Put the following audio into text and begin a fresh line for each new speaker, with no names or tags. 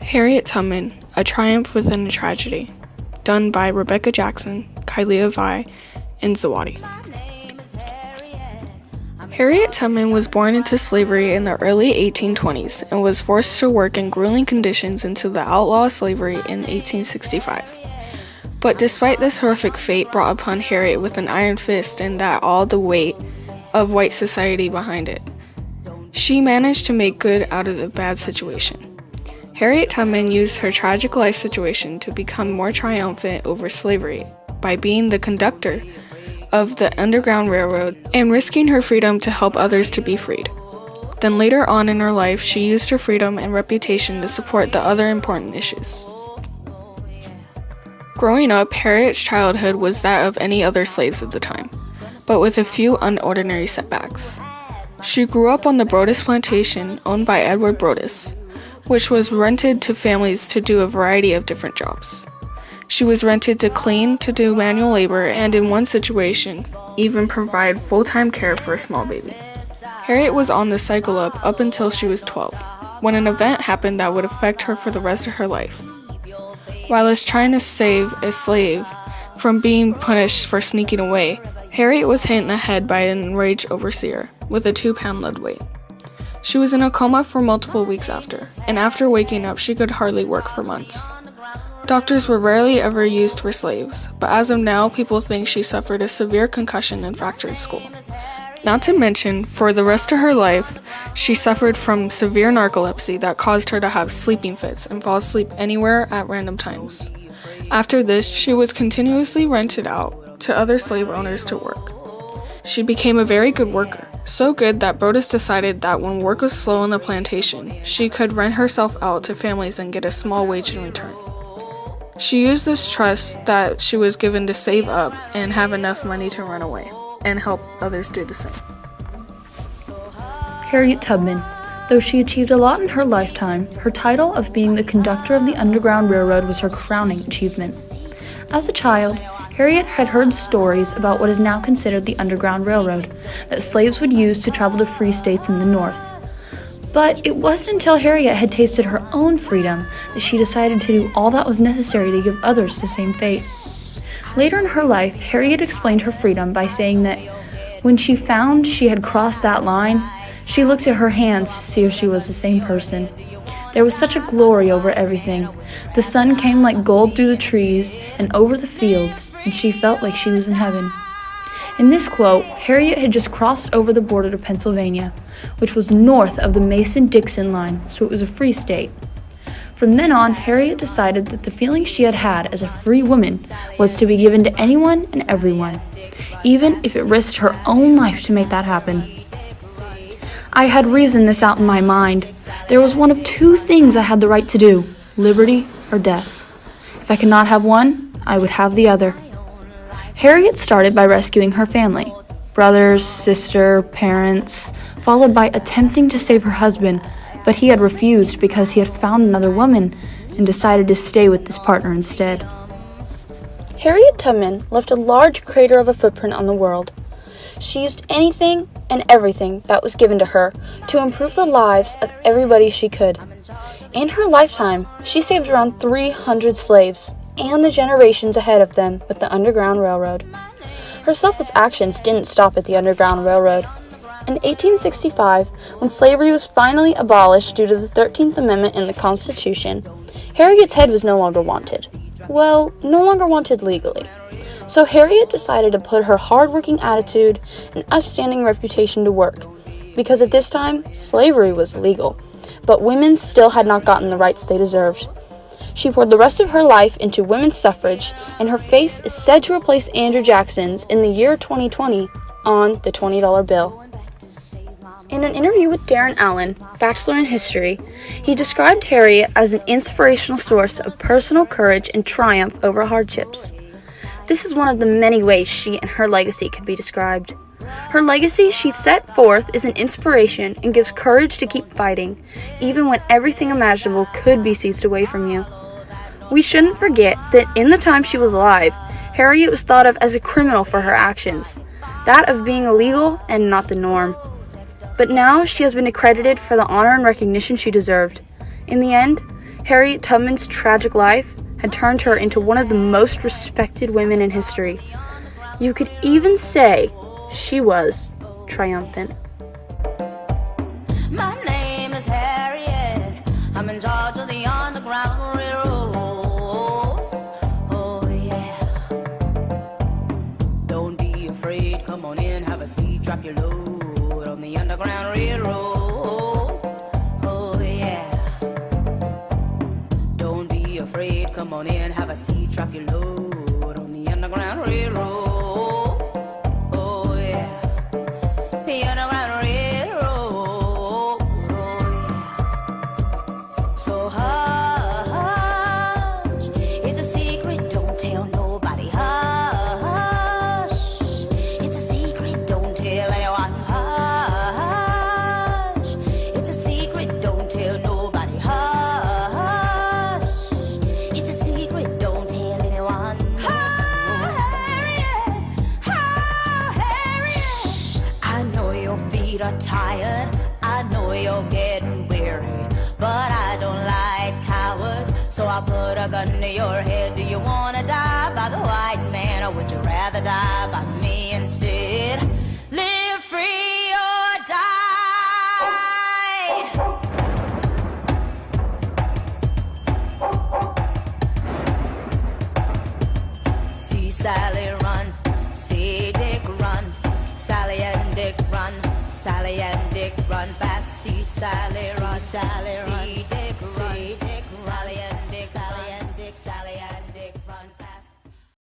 Harriet Tubman, A Triumph Within a Tragedy, done by Rebekah Jackson, Kylia, and Zawadi. Harriet Tubman was born into slavery in the early 1820s and was forced to work in grueling conditions until the outlaw of slavery in 1865. But despite this horrific fate brought upon Harriet with an iron fist and that all the weight of white society behind it, she managed to make good out of the bad situation. Harriet Tubman used her tragic life situation to become more triumphant over slavery by being the conductor of the Underground Railroad and risking her freedom to help others to be freed. Then later on in her life, she used her freedom and reputation to support the other important issues. Growing up, Harriet's childhood was that of any other slaves at the time, but with a few unordinary setbacks. She grew up on the Brodus plantation owned by Edward Brodus, which was rented to families to do a variety of different jobs. She was rented to clean, to do manual labor, and in one situation, even provide full-time care for a small baby. Harriet was on the cycle up until she was 12, when an event happened that would affect her for the rest of her life. While trying to save a slave from being punished for sneaking away, Harriet was hit in the head by an enraged overseer with a 2-pound lead weight. She was in a coma for multiple weeks after, and after waking up, she could hardly work for months. Doctors were rarely ever used for slaves, but as of now, people think she suffered a severe concussion and fractured skull. Not to mention, for the rest of her life, she suffered from severe narcolepsy that caused her to have sleeping fits and fall asleep anywhere at random times. After this, she was continuously rented out to other slave owners to work. She became a very good worker, so good that Brodus decided that when work was slow on the plantation, she could rent herself out to families and get a small wage in return. She used this trust that she was given to save up and have enough money to run away and help others do the same.
Harriet Tubman. Though she achieved a lot in her lifetime, her title of being the conductor of the Underground Railroad was her crowning achievement. As a child, Harriet had heard stories about what is now considered the Underground Railroad that slaves would use to travel to free states in the North. But it wasn't until Harriet had tasted her own freedom that she decided to do all that was necessary to give others the same fate. Later in her life, Harriet explained her freedom by saying that when she found she had crossed that line, she looked at her hands to see if she was the same person. There was such a glory over everything. The sun came like gold through the trees and over the fields, and she felt like she was in heaven. In this quote, Harriet had just crossed over the border to Pennsylvania, which was north of the Mason-Dixon line, so it was a free state. From then on, Harriet decided that the feeling she had had as a free woman was to be given to anyone and everyone, even if it risked her own life to make that happen. I had reasoned this out in my mind. There was one of two things I had the right to do, liberty or death. If I could not have one, I would have the other. Harriet started by rescuing her family, brothers, sister, parents, followed by attempting to save her husband, but he had refused because he had found another woman and decided to stay with this partner instead. Harriet Tubman left a large crater of a footprint on the world. She used anything and everything that was given to her to improve the lives of everybody she could. In her lifetime, she saved around 300 slaves and the generations ahead of them with the Underground Railroad. Her selfless actions didn't stop at the Underground Railroad. In 1865, when slavery was finally abolished due to the 13th Amendment in the Constitution, Harriet's head was no longer wanted. Well, no longer wanted legally. So Harriet decided to put her hard-working attitude and upstanding reputation to work, because at this time, slavery was legal, but women still had not gotten the rights they deserved. She poured the rest of her life into women's suffrage, and her face is said to replace Andrew Jackson's in the year 2020 on the $20 bill. In an interview with Darren Allen, Bachelor in History, he described Harriet as an inspirational source of personal courage and triumph over hardships. This is one of the many ways she and her legacy can be described. Her legacy she set forth is an inspiration and gives courage to keep fighting, even when everything imaginable could be seized away from you. We shouldn't forget that in the time she was alive, Harriet was thought of as a criminal for her actions. that of being illegal and not the norm. But now she has been accredited for the honor and recognition she deserved. In the end, Harriet Tubman's tragic life had turned her into one of the most respected women in history. You could even say she was triumphant.
My name is Harriet. I'm in charge of the Underground Railroad. Oh yeah. Don't be afraid. Come on in, have a seat, drop your load on the Underground Railroad. Oh yeah. Don't be afraid. Come on in, have a seat, drop your load on the Underground Railroad. Oh yeah. The Underground Railroad. So hush, it's a secret, don't tell nobody. Hush, it's a secret, don't tell anyone. Hush, it's a secret, don't tell nobody. Hush, it's a secret, don't tell anyone. Harriet, Harriet. Shh, I know your feet are tired, I know you're getting weary, but I don't like cowards, so I'll put a gun to your head. Do you wanna die by the white man, or would you rather die by me instead? Live free or die. See Sally run, see Dick run, Sally and Dick run, Sally and Dick run fast. See Sally run, Sally run.